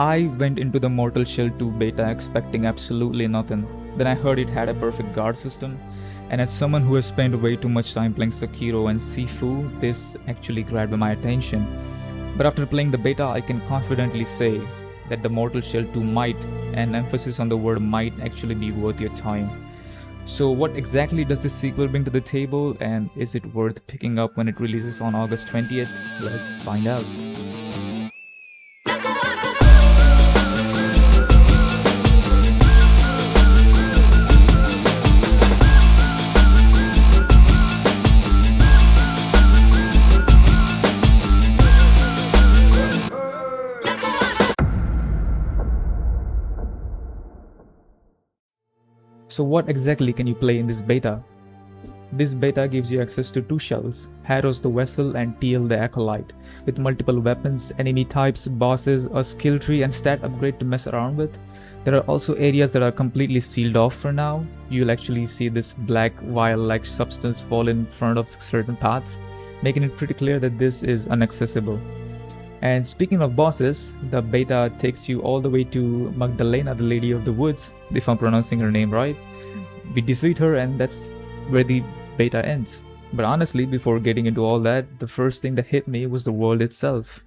I went into the Mortal Shell 2 beta expecting absolutely nothing. Then I heard it had a perfect guard system, and as someone who has spent way too much time playing Sekiro and Sifu, this actually grabbed my attention. But after playing the beta, I can confidently say that the Mortal Shell 2 might, and emphasis on the word might, actually be worth your time. So what exactly does this sequel bring to the table, and is it worth picking up when it releases on August 20th? Let's find out. So what exactly can you play in this beta? This beta gives you access to two shells, Harrow's the Vessel and TL the Acolyte, with multiple weapons, enemy types, bosses, a skill tree and stat upgrade to mess around with. There are also areas that are completely sealed off for now. You'll actually see this black vial-like substance fall in front of certain paths, making it pretty clear that this is inaccessible. And speaking of bosses, the beta takes you all the way to Magdalena, the Lady of the Woods, if I'm pronouncing her name right. We defeat her and that's where the beta ends. But honestly, before getting into all that, the first thing that hit me was the world itself.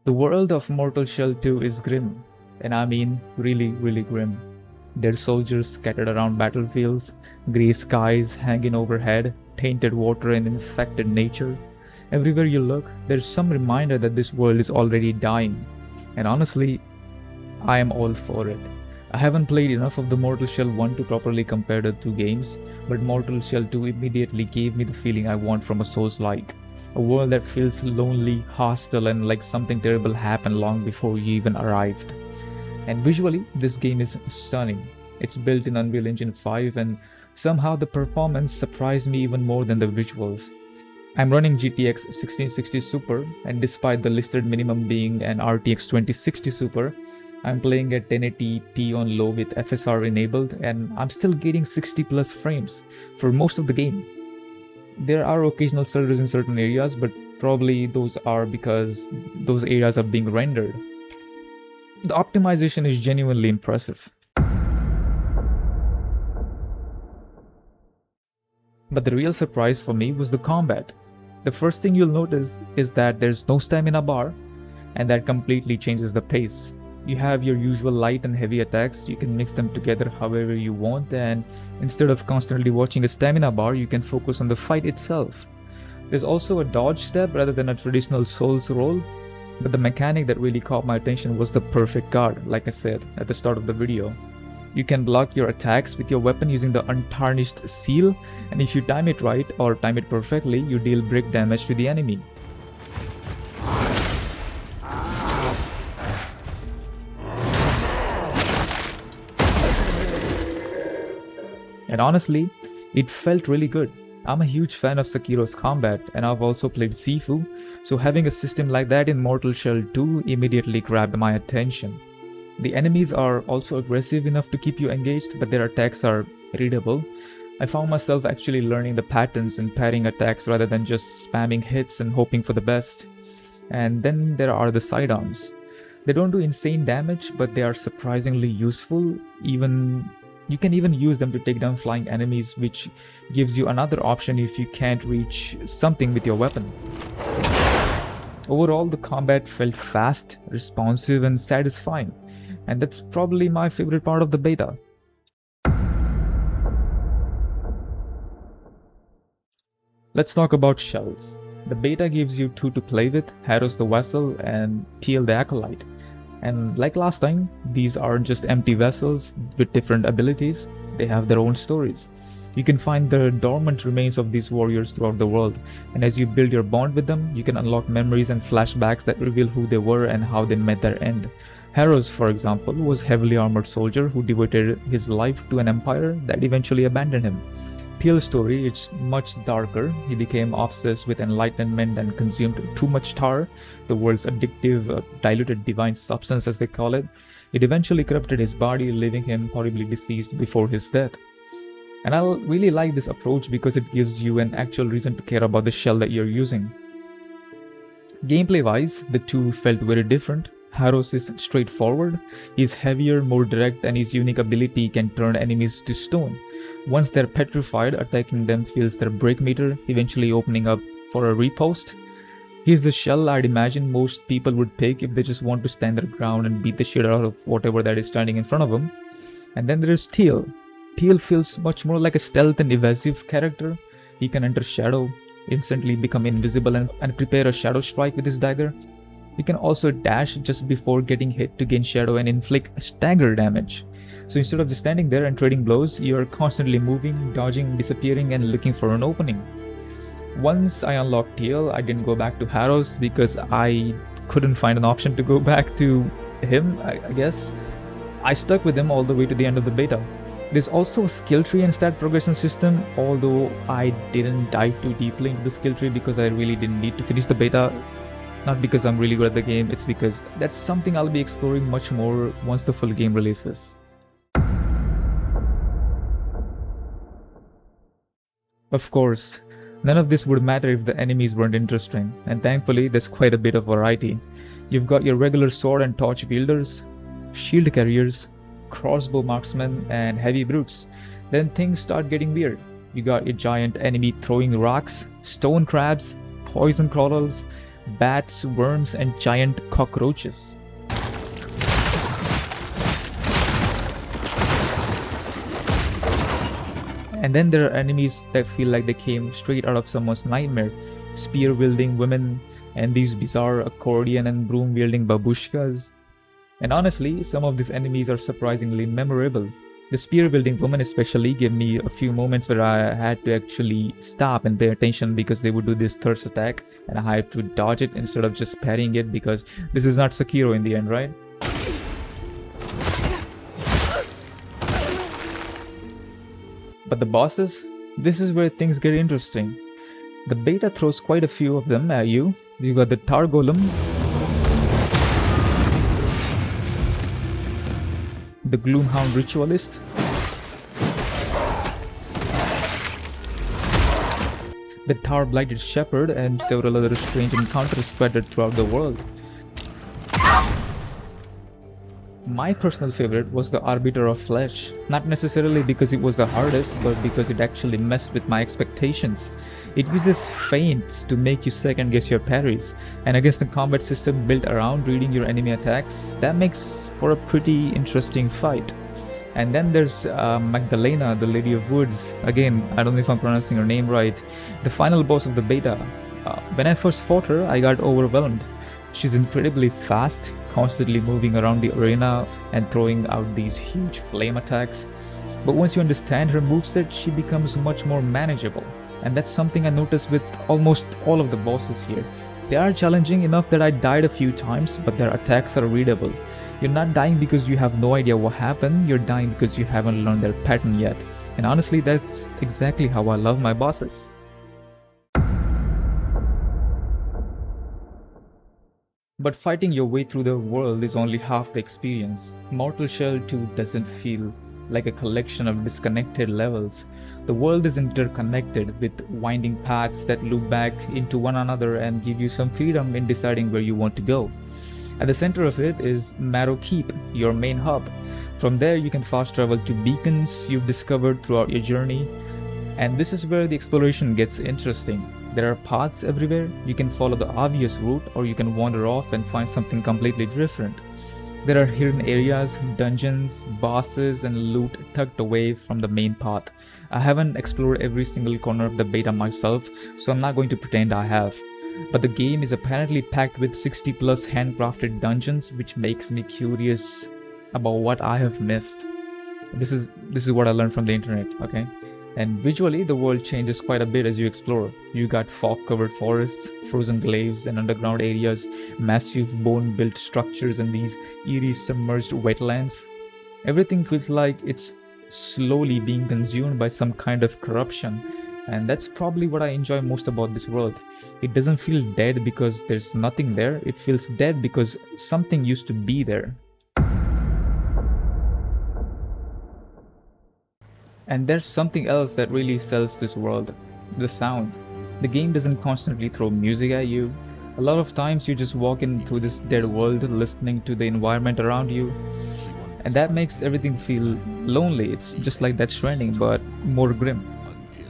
The world of Mortal Shell 2 is grim, and I mean really grim. Dead soldiers scattered around battlefields, grey skies hanging overhead, tainted water and infected nature. Everywhere you look, there's some reminder that this world is already dying. And honestly, I am all for it. I haven't played enough of the Mortal Shell 1 to properly compare the two games, but Mortal Shell 2 immediately gave me the feeling I want from a Souls-like. A world that feels lonely, hostile, and like something terrible happened long before you even arrived. And visually, this game is stunning. It's built in Unreal Engine 5 and somehow the performance surprised me even more than the visuals. I'm running GTX 1660 Super, and despite the listed minimum being an RTX 2060 Super, I'm playing at 1080p on low with FSR enabled, and I'm still getting 60 plus frames for most of the game. There are occasional stutters in certain areas, but probably those are because those areas are being rendered. The optimization is genuinely impressive. But the real surprise for me was the combat. The first thing you'll notice is that there's no stamina bar, and that completely changes the pace. You have your usual light and heavy attacks, you can mix them together however you want, and instead of constantly watching a stamina bar, you can focus on the fight itself. There's also a dodge step rather than a traditional Souls roll, but the mechanic that really caught my attention was the perfect guard, like I said at the start of the video. You can block your attacks with your weapon using the Untarnished Seal, and if you time it right or time it perfectly, you deal brick damage to the enemy. And honestly, it felt really good. I'm a huge fan of Sekiro's combat, and I've also played Sifu, so having a system like that in Mortal Shell 2 immediately grabbed my attention. The enemies are also aggressive enough to keep you engaged, but their attacks are readable. I found myself actually learning the patterns and pairing attacks rather than just spamming hits and hoping for the best. And then there are the sidearms. They don't do insane damage, but they are surprisingly useful. You can even use them to take down flying enemies, which gives you another option if you can't reach something with your weapon. Overall, the combat felt fast, responsive, and satisfying, and that's probably my favorite part of the beta. Let's talk about shells. The beta gives you two to play with, Harrow's the Vessel and TL the Acolyte. And like last time, these aren't just empty vessels with different abilities, they have their own stories. You can find the dormant remains of these warriors throughout the world, and as you build your bond with them, you can unlock memories and flashbacks that reveal who they were and how they met their end. Harrow's, for example, was a heavily armored soldier who devoted his life to an empire that eventually abandoned him. Peel's story is much darker. He became obsessed with enlightenment and consumed too much tar, the world's addictive, diluted divine substance as they call it. It eventually corrupted his body, leaving him horribly deceased before his death. And I really like this approach because it gives you an actual reason to care about the shell that you're using. Gameplay wise, the two felt very different. Haros is straightforward, he's heavier, more direct, and his unique ability can turn enemies to stone. Once they're petrified, attacking them fills their break meter, eventually opening up for a riposte. He's the shell I'd imagine most people would pick if they just want to stand their ground and beat the shit out of whatever that is standing in front of them. And then there's Teal. Teal feels much more like a stealth and evasive character. He can enter shadow, instantly become invisible and prepare a shadow strike with his dagger. He can also dash just before getting hit to gain shadow and inflict stagger damage. So instead of just standing there and trading blows, you are constantly moving, dodging, disappearing, and looking for an opening. Once I unlocked Teal, I didn't go back to Haros because I couldn't find an option to go back to him, I guess. I stuck with him all the way to the end of the beta. There's also a skill tree and stat progression system, although I didn't dive too deeply into the skill tree because I really didn't need to finish the beta. Not because I'm really good at the game, it's because that's something I'll be exploring much more once the full game releases. Of course, none of this would matter if the enemies weren't interesting, and thankfully there's quite a bit of variety. You've got your regular sword and torch wielders, shield carriers, crossbow marksmen, and heavy brutes. Then things start getting weird. You got your giant enemy throwing rocks, stone crabs, poison crawlers, bats, worms, and giant cockroaches. And then there are enemies that feel like they came straight out of someone's nightmare. Spear-wielding women, and these bizarre accordion and broom-wielding babushkas. And honestly, some of these enemies are surprisingly memorable. The spear-wielding woman especially gave me a few moments where I had to actually stop and pay attention because they would do this thirst attack and I had to dodge it instead of just parrying it because this is not Sekiro in the end, right? But the bosses? This is where things get interesting. The beta throws quite a few of them at you. You got the Tar Golem, the Gloomhound Ritualist, the Tar-Blighted Shepherd, and several other strange encounters scattered throughout the world. My personal favorite was the Arbiter of Flesh, not necessarily because it was the hardest, but because it actually messed with my expectations. It uses feints to make you second guess your parries, and against the combat system built around reading your enemy attacks, that makes for a pretty interesting fight. And then there's Magdalena, the Lady of Woods. Again, I don't know if I'm pronouncing her name right. The final boss of the beta. When I first fought her, I got overwhelmed. She's incredibly fast, constantly moving around the arena and throwing out these huge flame attacks. But once you understand her moveset, she becomes much more manageable. And that's something I noticed with almost all of the bosses here. They are challenging enough that I died a few times, but their attacks are readable. You're not dying because you have no idea what happened, you're dying because you haven't learned their pattern yet. And honestly, that's exactly how I love my bosses. But fighting your way through the world is only half the experience. Mortal Shell 2 doesn't feel like a collection of disconnected levels. The world is interconnected with winding paths that loop back into one another and give you some freedom in deciding where you want to go. At the center of it is Marrow Keep, your main hub. From there you can fast travel to beacons you've discovered throughout your journey. And this is where the exploration gets interesting. There are paths everywhere. You can follow the obvious route or you can wander off and find something completely different. There are hidden areas, dungeons, bosses, and loot tucked away from the main path. I haven't explored every single corner of the beta myself, so I'm not going to pretend I have. But the game is apparently packed with 60 plus handcrafted dungeons, which makes me curious about what I have missed. This is what I learned from the internet, okay? And visually, the world changes quite a bit as you explore. You got fog-covered forests, frozen glades and underground areas, massive bone-built structures and these eerie submerged wetlands. Everything feels like it's slowly being consumed by some kind of corruption. And that's probably what I enjoy most about this world. It doesn't feel dead because there's nothing there. It feels dead because something used to be there. And there's something else that really sells this world. The sound. The game doesn't constantly throw music at you. A lot of times you just walk in through this dead world listening to the environment around you, and that makes everything feel lonely. It's just like Death Stranding, but more grim.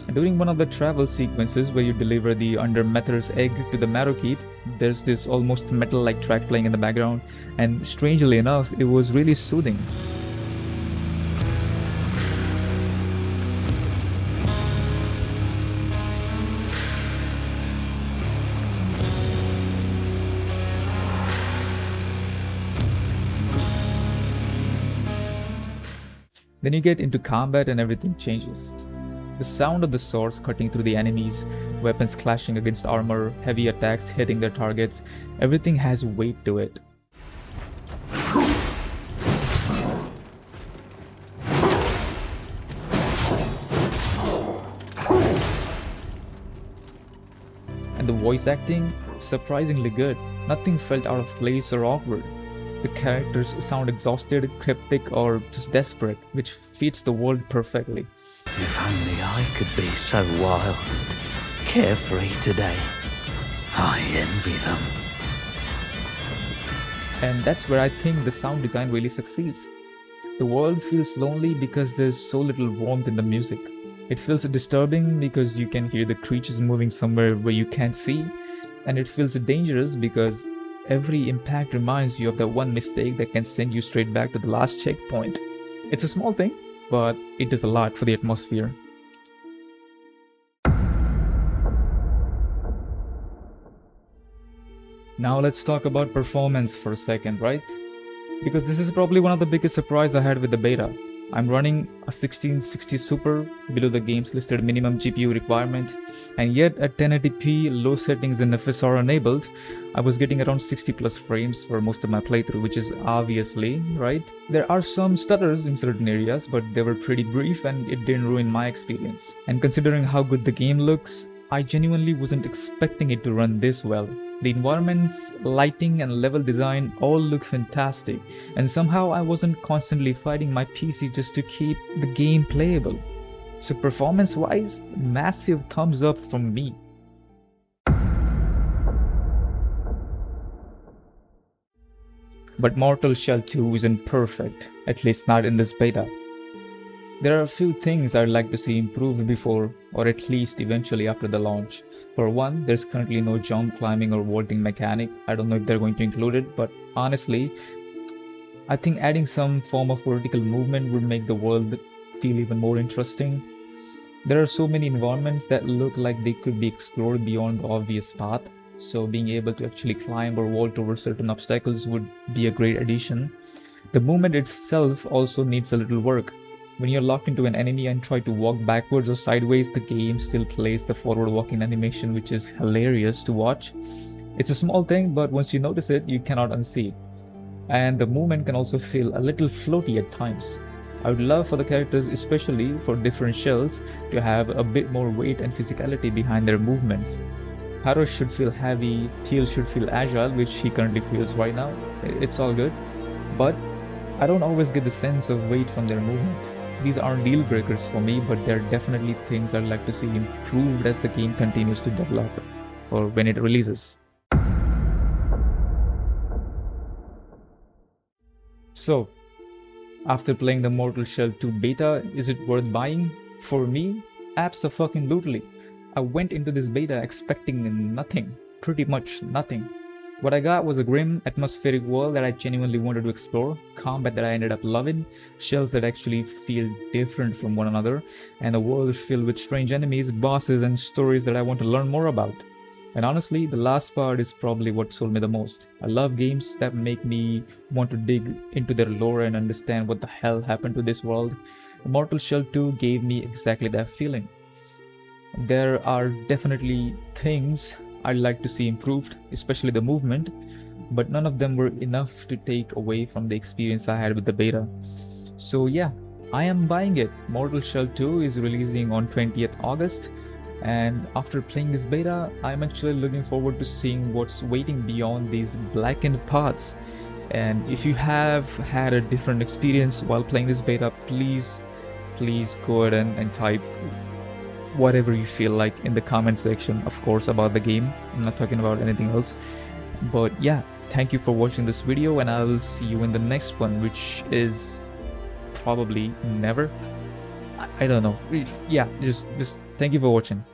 And during one of the travel sequences where you deliver the Undermether's egg to the Marrow Keep, there's this almost metal-like track playing in the background, and strangely enough, it was really soothing. Then you get into combat and everything changes. The sound of the swords cutting through the enemies, weapons clashing against armor, heavy attacks hitting their targets, everything has weight to it. And the voice acting, surprisingly good. Nothing felt out of place or awkward. The characters sound exhausted, cryptic, or just desperate, which fits the world perfectly. If only I could be so wild, carefree today. I envy them. And that's where I think the sound design really succeeds. The world feels lonely because there's so little warmth in the music. It feels disturbing because you can hear the creatures moving somewhere where you can't see, and it feels dangerous because every impact reminds you of that one mistake that can send you straight back to the last checkpoint. It's a small thing, but it does a lot for the atmosphere. Now let's talk about performance for a second, right? Because this is probably one of the biggest surprises I had with the beta. I'm running a 1660 Super below the game's listed minimum GPU requirement, and yet at 1080p, low settings and FSR enabled, I was getting around 60 plus frames for most of my playthrough, which is obviously, right? There are some stutters in certain areas, but they were pretty brief and it didn't ruin my experience. And considering how good the game looks, I genuinely wasn't expecting it to run this well. The environments, lighting and level design all look fantastic, and somehow I wasn't constantly fighting my PC just to keep the game playable. So performance wise, massive thumbs up from me. But Mortal Shell 2 isn't perfect, at least not in this beta. There are a few things I'd like to see improved before, or at least eventually after the launch. For one, there's currently no jump climbing or vaulting mechanic. I don't know if they're going to include it, but honestly, I think adding some form of vertical movement would make the world feel even more interesting. There are so many environments that look like they could be explored beyond the obvious path, so being able to actually climb or vault over certain obstacles would be a great addition. The movement itself also needs a little work. When you're locked into an enemy and try to walk backwards or sideways, the game still plays the forward walking animation, which is hilarious to watch. It's a small thing, but once you notice it, you cannot unsee it. And the movement can also feel a little floaty at times. I would love for the characters, especially for different shells, to have a bit more weight and physicality behind their movements. Haros should feel heavy, Teal should feel agile, which he currently feels right now. It's all good. But I don't always get the sense of weight from their movement. These aren't deal breakers for me, but they're definitely things I'd like to see improved as the game continues to develop, or when it releases. So, after playing the Mortal Shell 2 beta, is it worth buying? For me, abso-fucking-lutely. I went into this beta expecting nothing, pretty much nothing. What I got was a grim, atmospheric world that I genuinely wanted to explore, combat that I ended up loving, shells that actually feel different from one another, and a world filled with strange enemies, bosses, and stories that I want to learn more about. And honestly, the last part is probably what sold me the most. I love games that make me want to dig into their lore and understand what the hell happened to this world. Mortal Shell 2 gave me exactly that feeling. There are definitely things I'd like to see improved, especially the movement, but none of them were enough to take away from the experience I had with the beta. So yeah, I am buying it. Mortal Shell 2 is releasing on 20th August, and after playing this beta, I'm actually looking forward to seeing what's waiting beyond these blackened paths. And if you have had a different experience while playing this beta, please go ahead and type whatever you feel like in the comment section, of course, about the game. I'm not talking about anything else. But yeah, thank you for watching this video, and I will see you in the next one, which is probably never. I don't know. Yeah, just thank you for watching.